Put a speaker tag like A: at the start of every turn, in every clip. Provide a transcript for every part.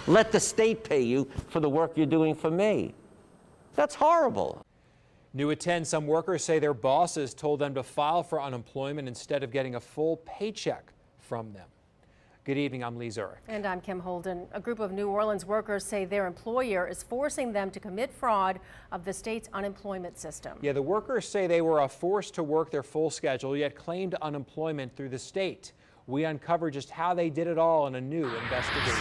A: Let the state pay you for the work you're doing for me. That's horrible.
B: New at 10, some workers say their bosses told them to file for unemployment instead of getting a full paycheck from them. Good evening, I'm Lee Zurik.
C: And I'm Kim Holden. A group of New Orleans workers say their employer is forcing them to commit fraud of the state's unemployment system.
B: Yeah, the workers say they were forced to work their full schedule, yet claimed unemployment through the state. We uncovered just how they did it all in a new investigation.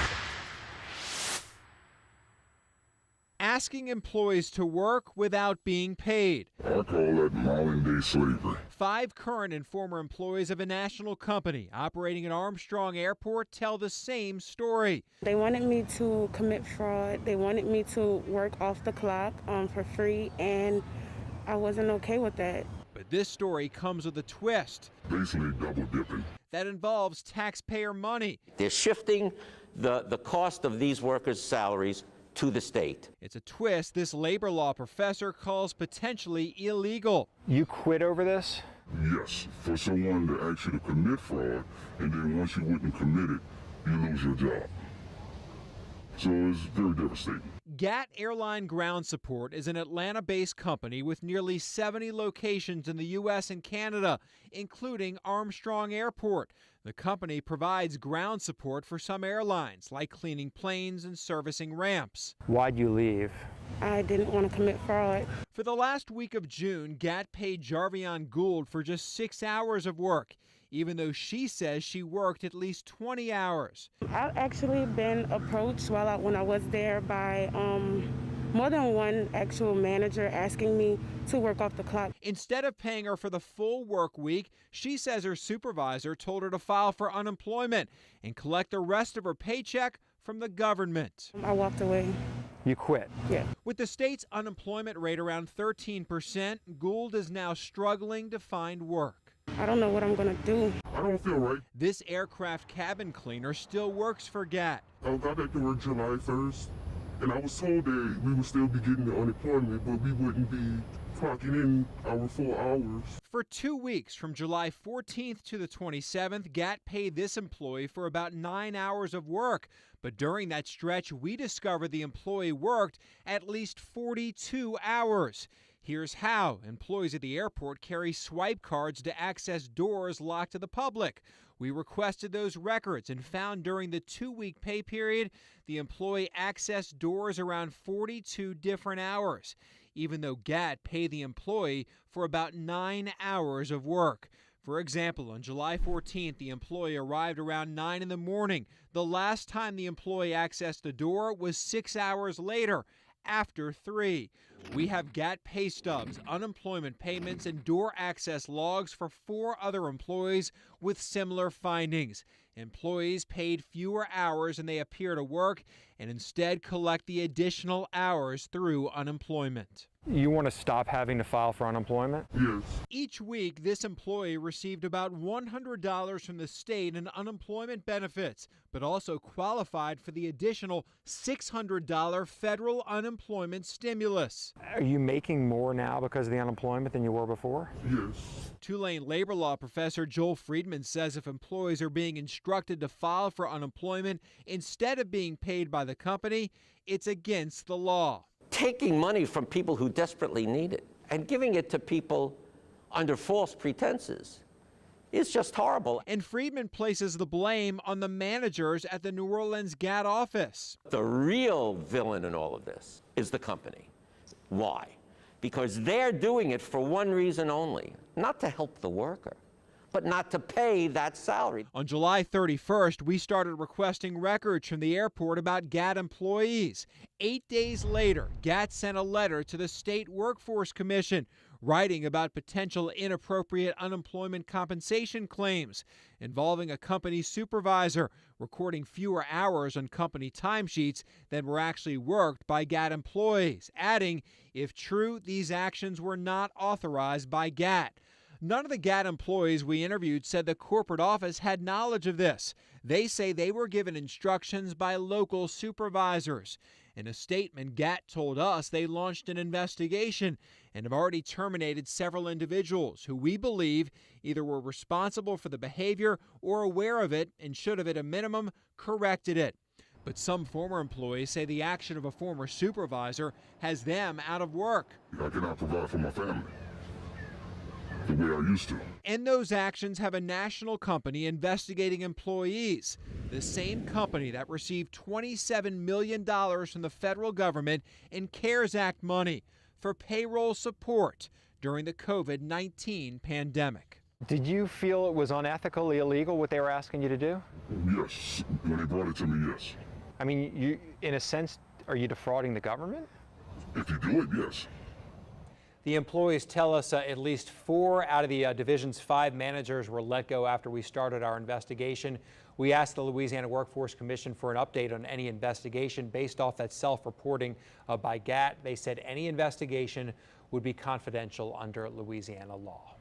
B: Asking employees to work without being paid.
D: I call that modern-day slavery.
B: 5 current and former employees of a national company operating at Armstrong Airport tell the same story.
E: They wanted me to commit fraud. They wanted me to work off the clock for free, and I wasn't okay with that.
B: But this story comes with a twist.
D: Basically double dipping.
B: That involves taxpayer money.
A: They're shifting the cost of these workers' salaries to the state.
B: It's a twist this labor law professor calls potentially illegal.
F: You quit over this?
D: Yes, for someone to ask you to commit fraud, and then once you wouldn't commit it, you lose your job. So it's very devastating.
B: GAT Airline Ground Support is an Atlanta-based company with nearly 70 locations in the U.S. and Canada, including Armstrong Airport. The company provides ground support for some airlines, like cleaning planes and servicing ramps.
F: Why'd you leave?
E: I didn't want to commit fraud.
B: For the last week of June, GAT paid Jarvion Gould for just 6 hours of work, even though she says she worked at least 20 hours.
E: I've actually been approached when I was there by more than one actual manager asking me to work off the clock.
B: Instead of paying her for the full work week, she says her supervisor told her to file for unemployment and collect the rest of her paycheck from the government.
E: I walked away.
F: You quit?
E: Yeah.
B: With the state's unemployment rate around 13%, Gould is now struggling to find work.
E: I don't know what I'm going to do.
D: I don't feel right.
B: This aircraft cabin cleaner still works for GAT.
D: I got back to work July 1st, and I was told that we would still be getting the unemployment, but we wouldn't be clocking in our 4 hours.
B: For 2 weeks, from July 14th to the 27th, GAT paid this employee for about 9 hours of work. But during that stretch, we discovered the employee worked at least 42 hours. Here's how. Employees at the airport carry swipe cards to access doors locked to the public. We requested those records and found during the 2-week pay period, the employee accessed doors around 42 different hours, even though GAT paid the employee for about 9 hours of work. For example, on July 14th, the employee arrived around 9 in the morning. The last time the employee accessed the door was 6 hours later, after 3. We have GAT pay stubs, unemployment payments, and door access logs for 4 other employees with similar findings. Employees paid fewer hours than they appear to work and instead collect the additional hours through unemployment.
F: You want to stop having to file for unemployment?
D: Yes.
B: Each week, this employee received about $100 from the state in unemployment benefits, but also qualified for the additional $600 federal unemployment stimulus.
F: Are you making more now because of the unemployment than you were before?
D: Yes.
B: Tulane labor law professor Joel Friedman says if employees are being instructed to file for unemployment instead of being paid by the company, it's against the law.
A: Taking money from people who desperately need it and giving it to people under false pretenses is just horrible.
B: And Friedman places the blame on the managers at the New Orleans GAT office.
A: The real villain in all of this is the company. Why? Because they're doing it for one reason only, not to help the worker, but not to pay that salary.
B: On July 31st, we started requesting records from the airport about GAT employees. 8 days later, GAT sent a letter to the State Workforce Commission writing about potential inappropriate unemployment compensation claims involving a company supervisor recording fewer hours on company timesheets than were actually worked by GAT employees, adding, if true, these actions were not authorized by GAT. None of the GAT employees we interviewed said the corporate office had knowledge of this. They say they were given instructions by local supervisors. In a statement, GAT told us they launched an investigation and have already terminated several individuals who we believe either were responsible for the behavior or aware of it and should have, at a minimum, corrected it. But some former employees say the action of a former supervisor has them out of work.
D: I cannot provide for my family the way I used to.
B: And those actions have a national company investigating employees, the same company that received $27 million from the federal government in CARES Act money for payroll support during the COVID-19 pandemic.
F: Did you feel it was unethically illegal what they were asking you to do?
D: Yes, when they brought it to me, yes.
F: I mean, you, in a sense, are you defrauding the government?
D: If you do it, yes.
G: The employees tell us at least 4 out of the division's 5 managers were let go after we started our investigation. We asked the Louisiana Workforce Commission for an update on any investigation based off that self-reporting by GAT. They said any investigation would be confidential under Louisiana law.